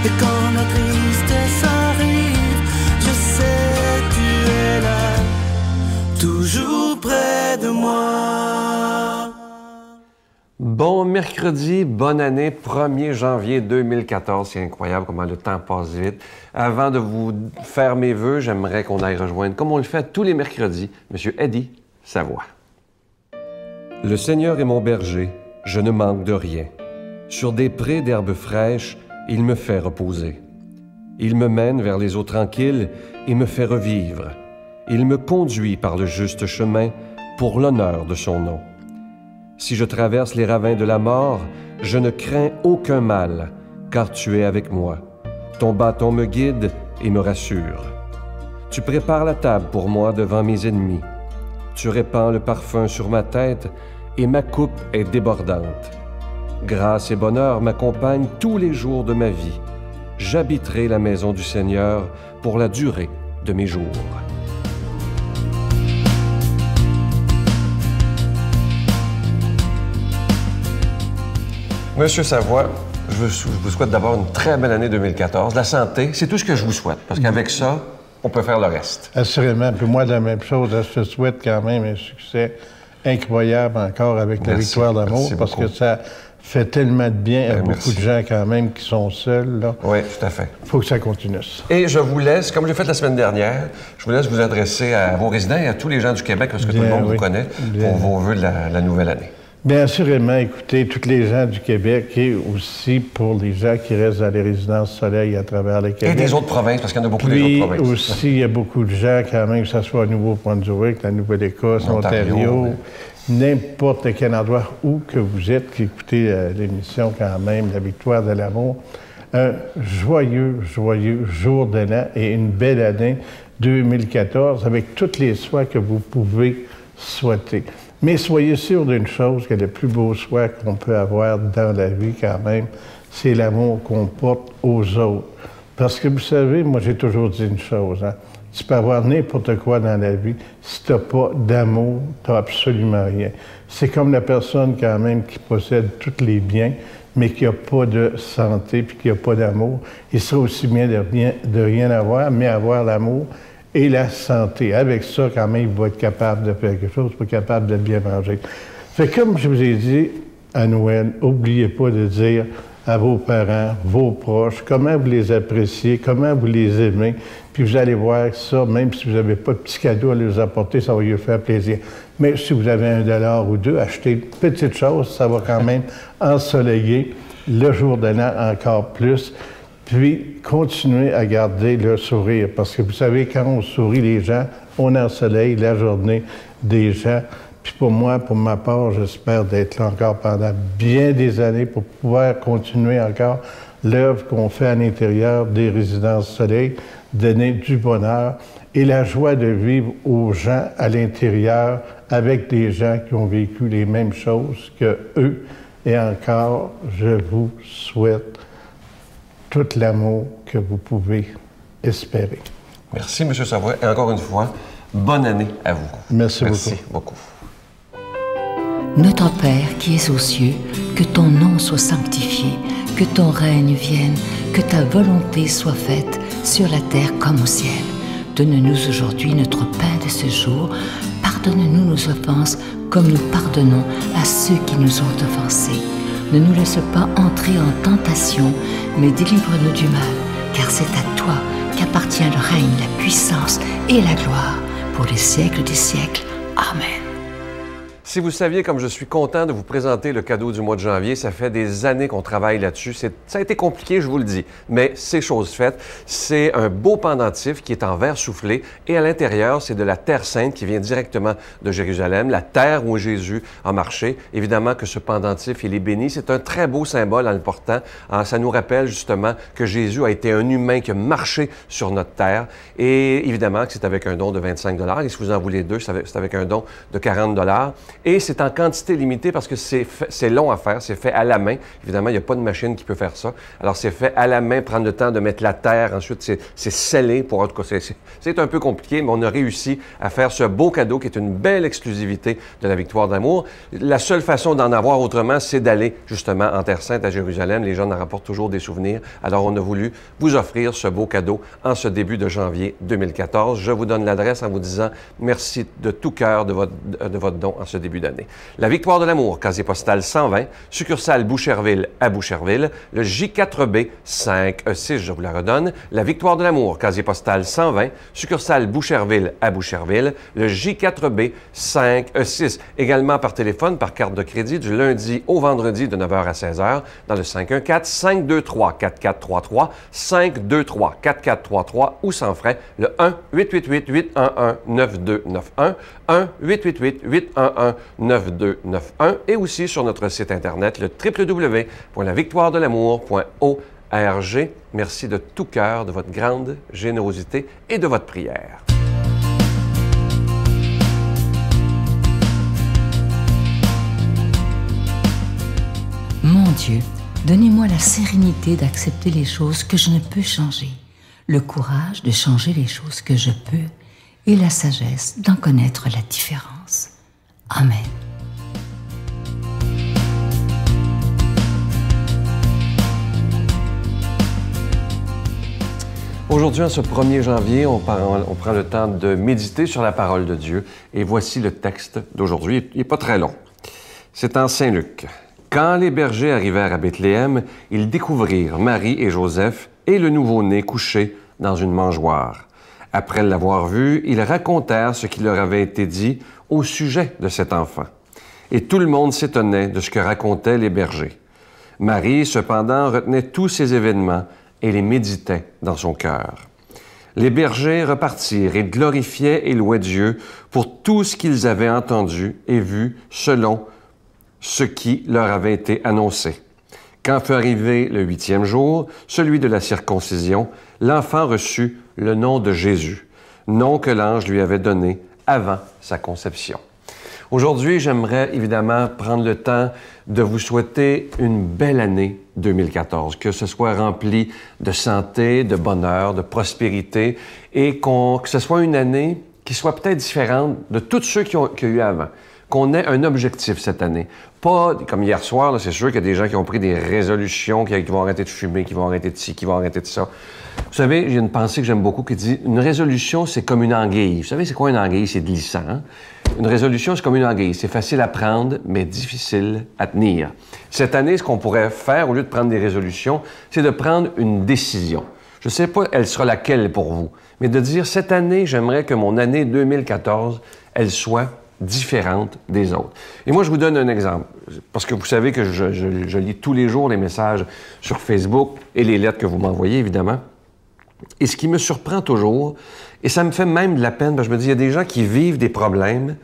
Et quand la tristesse arrive, je sais tu es là, toujours près de moi. Bon mercredi, bonne année, 1er janvier 2014. C'est incroyable comment le temps passe vite. Avant de vous faire mes vœux, j'aimerais qu'on aille rejoindre, comme on le fait tous les mercredis, M. Eddie Savoie. Le Seigneur est mon berger, je ne manque de rien. Sur des prés d'herbes fraîches, il me fait reposer. Il me mène vers les eaux tranquilles et me fait revivre. Il me conduit par le juste chemin pour l'honneur de son nom. Si je traverse les ravins de la mort, je ne crains aucun mal, car tu es avec moi. Ton bâton me guide et me rassure. Tu prépares la table pour moi devant mes ennemis. Tu répands le parfum sur ma tête et ma coupe est débordante. Grâce et bonheur m'accompagnent tous les jours de ma vie. J'habiterai la maison du Seigneur pour la durée de mes jours. Monsieur Savoie, je vous souhaite d'abord une très belle année 2014. La santé, c'est tout ce que je vous souhaite, parce qu'avec ça, on peut faire le reste. Assurément. Puis moi, la même chose, je te souhaite quand même un succès incroyable encore avec la victoire d'amour, parce que ça fait tellement de bien à beaucoup de gens quand même qui sont seuls. Là. Oui, tout à fait. Il faut que ça continue. Et je vous laisse, comme j'ai fait la semaine dernière, je vous laisse vous adresser à vos résidents et à tous les gens du Québec, parce que tout le monde vous connaît, pour vos vœux de la nouvelle année. Bien assurément, écoutez, tous les gens du Québec et aussi pour les gens qui restent dans les résidences soleil à travers le Québec. Et des autres provinces, parce qu'il y en a beaucoup des autres provinces. Aussi, il y a beaucoup de gens quand même, que ce soit au Nouveau-Brunswick, la Nouvelle-Écosse, Ontario, n'importe quel endroit où que vous êtes, qui écoutez l'émission quand même, La victoire de l'amour. Un joyeux, joyeux jour de l'an et une belle année 2014 avec toutes les soins que vous pouvez souhaiter. Mais soyez sûr d'une chose, que le plus beau souhait qu'on peut avoir dans la vie quand même, c'est l'amour qu'on porte aux autres. Parce que vous savez, moi j'ai toujours dit une chose, hein? Tu peux avoir n'importe quoi dans la vie, si tu n'as pas d'amour, tu n'as absolument rien. C'est comme la personne quand même qui possède tous les biens, mais qui n'a pas de santé puis qui n'a pas d'amour. Il serait aussi bien de rien avoir, mais avoir l'amour et la santé. Avec ça, quand même, il va être capable de faire quelque chose, il va être capable de bien manger. Fait que, comme je vous ai dit à Noël, n'oubliez pas de dire à vos parents, vos proches, comment vous les appréciez, comment vous les aimez, puis vous allez voir ça, même si vous n'avez pas de petits cadeaux à leur apporter, ça va lui faire plaisir. Mais si vous avez $1 ou deux, achetez une petite chose, ça va quand même ensoleiller le jour de l'an encore plus. Puis, continuez à garder le sourire, parce que vous savez, quand on sourit les gens, on ensoleille la journée des gens. Puis pour moi, pour ma part, j'espère d'être là encore pendant bien des années pour pouvoir continuer encore l'œuvre qu'on fait à l'intérieur des résidences soleil, donner du bonheur et la joie de vivre aux gens à l'intérieur avec des gens qui ont vécu les mêmes choses que eux. Et encore, je vous souhaite tout l'amour que vous pouvez espérer. Merci, M. Savoie. Et encore une fois, bonne année à vous. Merci beaucoup. Notre Père qui es aux cieux, que ton nom soit sanctifié, que ton règne vienne, que ta volonté soit faite sur la terre comme au ciel. Donne-nous aujourd'hui notre pain de ce jour. Pardonne-nous nos offenses comme nous pardonnons à ceux qui nous ont offensés. Ne nous laisse pas entrer en tentation, mais délivre-nous du mal, car c'est à toi qu'appartient le règne, la puissance et la gloire pour les siècles des siècles. Amen. Si vous saviez comme je suis content de vous présenter le cadeau du mois de janvier, ça fait des années qu'on travaille là-dessus. Ça a été compliqué, je vous le dis, mais c'est chose faite. C'est un beau pendentif qui est en verre soufflé et à l'intérieur, c'est de la terre sainte qui vient directement de Jérusalem, la terre où Jésus a marché. Évidemment que ce pendentif, il est béni. C'est un très beau symbole en le portant. Ça nous rappelle justement que Jésus a été un humain qui a marché sur notre terre et évidemment que c'est avec un don de 25 $. Et si vous en voulez deux, c'est avec un don de 40 $. Et c'est en quantité limitée parce que c'est long à faire, c'est fait à la main. Évidemment, il n'y a pas de machine qui peut faire ça. Alors, c'est fait à la main, prendre le temps de mettre la terre. Ensuite, c'est scellé. En tout cas, c'est un peu compliqué, mais on a réussi à faire ce beau cadeau qui est une belle exclusivité de la Victoire de l'amour. La seule façon d'en avoir autrement, c'est d'aller justement en Terre Sainte à Jérusalem. Les gens en rapportent toujours des souvenirs. Alors, on a voulu vous offrir ce beau cadeau en ce début de janvier 2014. Je vous donne l'adresse en vous disant merci de tout cœur de votre don en ce début d'année. La Victoire de l'amour, casier postal 120, succursale Boucherville à Boucherville, le J4B 5E6, je vous la redonne. La Victoire de l'amour, casier postal 120, succursale Boucherville à Boucherville, le J4B 5E6. Également par téléphone, par carte de crédit, du lundi au vendredi de 9h à 16h, dans le 514-523-4433, 523-4433 ou sans frais, le 1-888-811-9291, 1-888-811-9291 et aussi sur notre site Internet, le www.lavictoiredelamour.org. Merci de tout cœur de votre grande générosité et de votre prière. Mon Dieu, donnez-moi la sérénité d'accepter les choses que je ne peux changer, le courage de changer les choses que je peux et la sagesse d'en connaître la différence. Amen. Aujourd'hui, en ce 1er janvier, on prend le temps de méditer sur la parole de Dieu et voici le texte d'aujourd'hui. Il n'est pas très long. C'est en Saint Luc. Quand les bergers arrivèrent à Bethléem, ils découvrirent Marie et Joseph et le nouveau-né couché dans une mangeoire. Après l'avoir vu, ils racontèrent ce qui leur avait été dit au sujet de cet enfant. Et tout le monde s'étonnait de ce que racontaient les bergers. Marie, cependant, retenait tous ces événements et les méditait dans son cœur. Les bergers repartirent et glorifiaient et louaient Dieu pour tout ce qu'ils avaient entendu et vu selon ce qui leur avait été annoncé. Quand fut arrivé le 8e jour, celui de la circoncision, l'enfant reçut le nom de Jésus, nom que l'ange lui avait donné avant sa conception. Aujourd'hui, j'aimerais évidemment prendre le temps de vous souhaiter une belle année 2014, que ce soit rempli de santé, de bonheur, de prospérité et que ce soit une année qui soit peut-être différente de tous ceux qu'il y a eu avant. Qu'on ait un objectif cette année. Pas, comme hier soir, c'est sûr qu'il y a des gens qui ont pris des résolutions, qui vont arrêter de fumer, qui vont arrêter de ci, qui vont arrêter de ça. Vous savez, j'ai une pensée que j'aime beaucoup qui dit, une résolution, c'est comme une anguille. Vous savez, c'est quoi une anguille? C'est glissant, hein? Une résolution, c'est comme une anguille. C'est facile à prendre, mais difficile à tenir. Cette année, ce qu'on pourrait faire, au lieu de prendre des résolutions, c'est de prendre une décision. Je ne sais pas, elle sera laquelle pour vous, mais de dire, cette année, j'aimerais que mon année 2014, elle soit différente des autres. Et moi, je vous donne un exemple, parce que vous savez que je lis tous les jours les messages sur Facebook et les lettres que vous m'envoyez, évidemment. Et ce qui me surprend toujours, et ça me fait même de la peine, parce que je me dis, il y a des gens qui vivent des problèmes,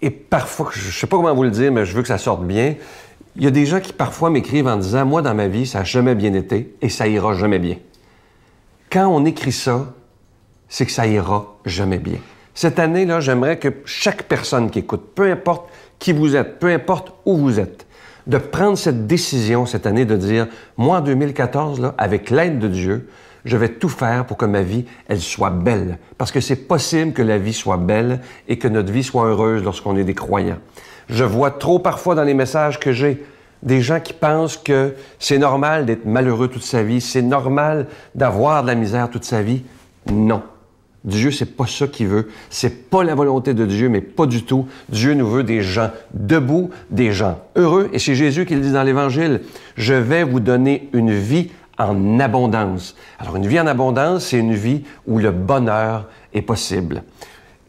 et parfois, je ne sais pas comment vous le dire, mais je veux que ça sorte bien, il y a des gens qui parfois m'écrivent en disant, moi, dans ma vie, ça n'a jamais bien été, et ça ira jamais bien. Quand on écrit ça, c'est que ça ira jamais bien. Cette année-là, j'aimerais que chaque personne qui écoute, peu importe qui vous êtes, peu importe où vous êtes, de prendre cette décision cette année de dire, moi, en 2014, là, avec l'aide de Dieu, je vais tout faire pour que ma vie, elle soit belle. Parce que c'est possible que la vie soit belle et que notre vie soit heureuse lorsqu'on est des croyants. Je vois trop parfois dans les messages que j'ai des gens qui pensent que c'est normal d'être malheureux toute sa vie, c'est normal d'avoir de la misère toute sa vie. Non. Dieu, c'est pas ça qu'il veut. C'est pas la volonté de Dieu, mais pas du tout. Dieu nous veut des gens debout, des gens heureux. Et c'est Jésus qui le dit dans l'Évangile. Je vais vous donner une vie en abondance. Alors, une vie en abondance, c'est une vie où le bonheur est possible.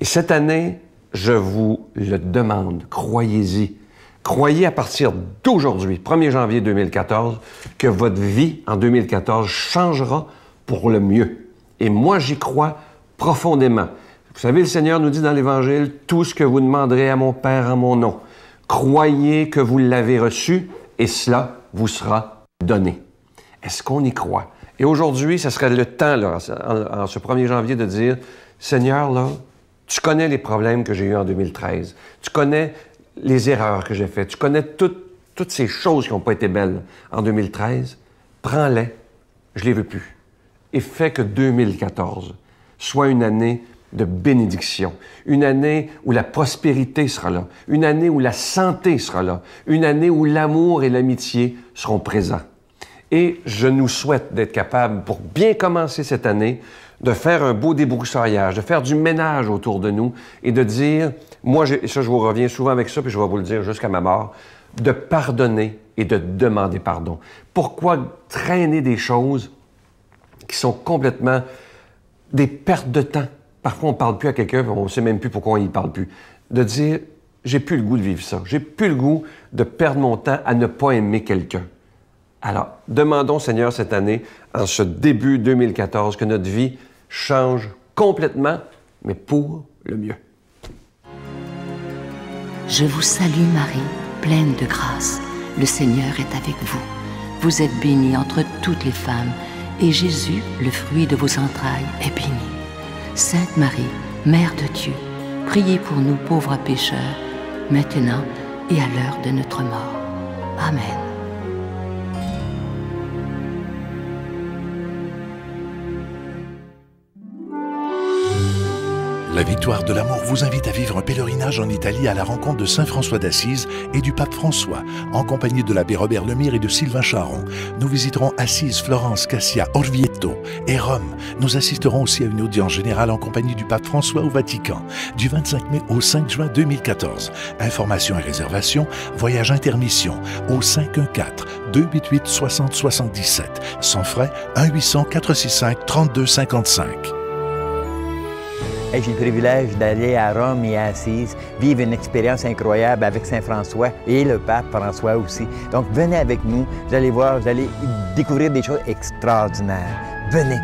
Et cette année, je vous le demande, croyez-y. Croyez à partir d'aujourd'hui, 1er janvier 2014, que votre vie en 2014 changera pour le mieux. Et moi, j'y crois profondément. Vous savez, le Seigneur nous dit dans l'Évangile, « Tout ce que vous demanderez à mon Père en mon nom, croyez que vous l'avez reçu et cela vous sera donné. » Est-ce qu'on y croit? Et aujourd'hui, ce serait le temps, là, en ce 1er janvier, de dire, « Seigneur, là, Tu connais les problèmes que j'ai eus en 2013. Tu connais les erreurs que j'ai faites. Tu connais toutes ces choses qui n'ont pas été belles en 2013. Prends-les. Je les veux plus. Et fais que 2014 soit une année de bénédiction, une année où la prospérité sera là, une année où la santé sera là, une année où l'amour et l'amitié seront présents. Et je nous souhaite d'être capables, pour bien commencer cette année, de faire un beau débroussaillage, de faire du ménage autour de nous et de dire, moi, ça, je vous reviens souvent avec ça, puis je vais vous le dire jusqu'à ma mort, de pardonner et de demander pardon. Pourquoi traîner des choses qui sont complètement des pertes de temps? Parfois, on ne parle plus à quelqu'un, on ne sait même plus pourquoi on n'y parle plus. De dire, j'ai plus le goût de vivre ça. J'ai plus le goût de perdre mon temps à ne pas aimer quelqu'un. Alors, demandons, Seigneur, cette année, en ce début 2014, que notre vie change complètement, mais pour le mieux. Je vous salue Marie, pleine de grâce. Le Seigneur est avec vous. Vous êtes bénie entre toutes les femmes, et Jésus, le fruit de vos entrailles, est béni. Sainte Marie, Mère de Dieu, priez pour nous pauvres pécheurs, maintenant et à l'heure de notre mort. Amen. La Victoire de l'amour vous invite à vivre un pèlerinage en Italie à la rencontre de Saint François d'Assise et du pape François, en compagnie de l'abbé Robert Lemire et de Sylvain Charon. Nous visiterons Assise, Florence, Cassia, Orvieto et Rome. Nous assisterons aussi à une audience générale en compagnie du pape François au Vatican, du 25 mai au 5 juin 2014. Informations et réservations, voyage intermission au 514-288-6077. Sans frais, 1-800-465-3255. J'ai le privilège d'aller à Rome et à Assise, vivre une expérience incroyable avec Saint François et le pape François aussi. Donc venez avec nous, vous allez voir, vous allez découvrir des choses extraordinaires. Venez!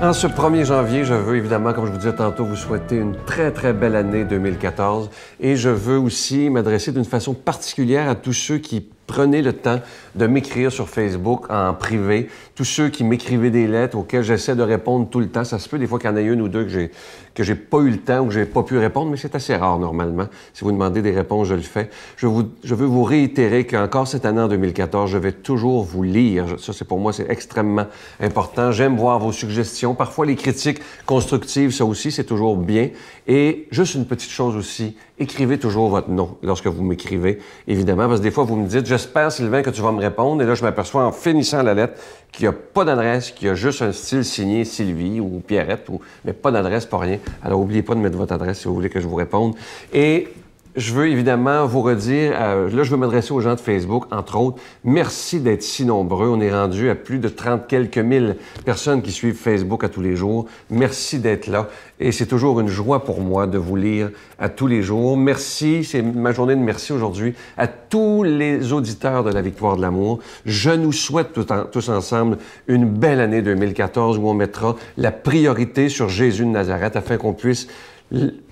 En ce 1er janvier, je veux évidemment, comme je vous disais tantôt, vous souhaiter une très, très belle année 2014. Et je veux aussi m'adresser d'une façon particulière à tous ceux qui prenaient le temps de m'écrire sur Facebook en privé. Tous ceux qui m'écrivaient des lettres auxquelles j'essaie de répondre tout le temps. Ça se peut des fois qu'il y en ait une ou deux que j'ai pas eu le temps ou que j'ai pas pu répondre, mais c'est assez rare normalement. Si vous demandez des réponses, je le fais. Je veux vous réitérer qu'encore cette année en 2014, je vais toujours vous lire. Ça, c'est pour moi, c'est extrêmement important. J'aime voir vos suggestions. Parfois, les critiques constructives, ça aussi, c'est toujours bien. Et juste une petite chose aussi, écrivez toujours votre nom lorsque vous m'écrivez, évidemment, parce que des fois, vous me dites, j'espère, Sylvain, que tu vas me répondre. Et là, je m'aperçois en finissant la lettre qu'il n'y a pas d'adresse, qu'il y a juste un style signé Sylvie ou Pierrette, mais pas d'adresse, pas rien. Alors, n'oubliez pas de mettre votre adresse si vous voulez que je vous réponde. Et je veux évidemment vous redire, là, je veux m'adresser aux gens de Facebook, entre autres. Merci d'être si nombreux. On est rendu à plus de 30 quelques mille personnes qui suivent Facebook à tous les jours. Merci d'être là. Et c'est toujours une joie pour moi de vous lire à tous les jours. Merci, c'est ma journée de merci aujourd'hui à tous les auditeurs de la Victoire de l'amour. Je nous souhaite tous ensemble une belle année 2014 où on mettra la priorité sur Jésus de Nazareth afin qu'on puisse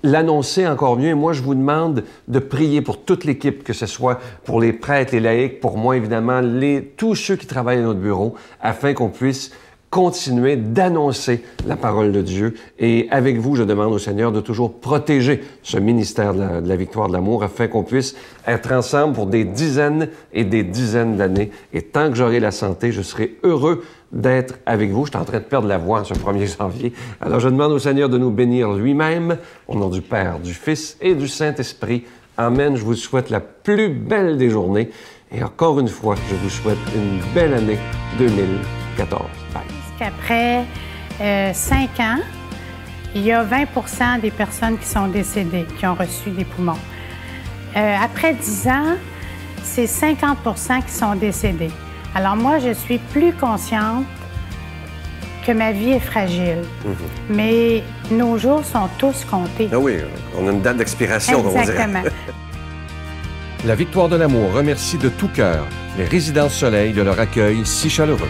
l'annoncer encore mieux. Et moi, je vous demande de prier pour toute l'équipe, que ce soit pour les prêtres, les laïcs, pour moi, évidemment, tous ceux qui travaillent à notre bureau, afin qu'on puisse continuer d'annoncer la parole de Dieu. Et avec vous, je demande au Seigneur de toujours protéger ce ministère de la Victoire de l'amour afin qu'on puisse être ensemble pour des dizaines et des dizaines d'années. Et tant que j'aurai la santé, je serai heureux d'être avec vous. Je suis en train de perdre la voix en ce 1er janvier. Alors, je demande au Seigneur de nous bénir lui-même, au nom du Père, du Fils et du Saint-Esprit. Amen. Je vous souhaite la plus belle des journées. Et encore une fois, je vous souhaite une belle année 2014. Bye. Après 5 ans, il y a 20% des personnes qui sont décédées, qui ont reçu des poumons. Après 10 ans, c'est 50% qui sont décédés. Alors moi, je suis plus consciente que ma vie est fragile. Mais nos jours sont tous comptés. Ah oui, on a une date d'expiration, on dirait. Exactement. La Victoire de l'amour remercie de tout cœur les Résidences Soleil de leur accueil si chaleureux.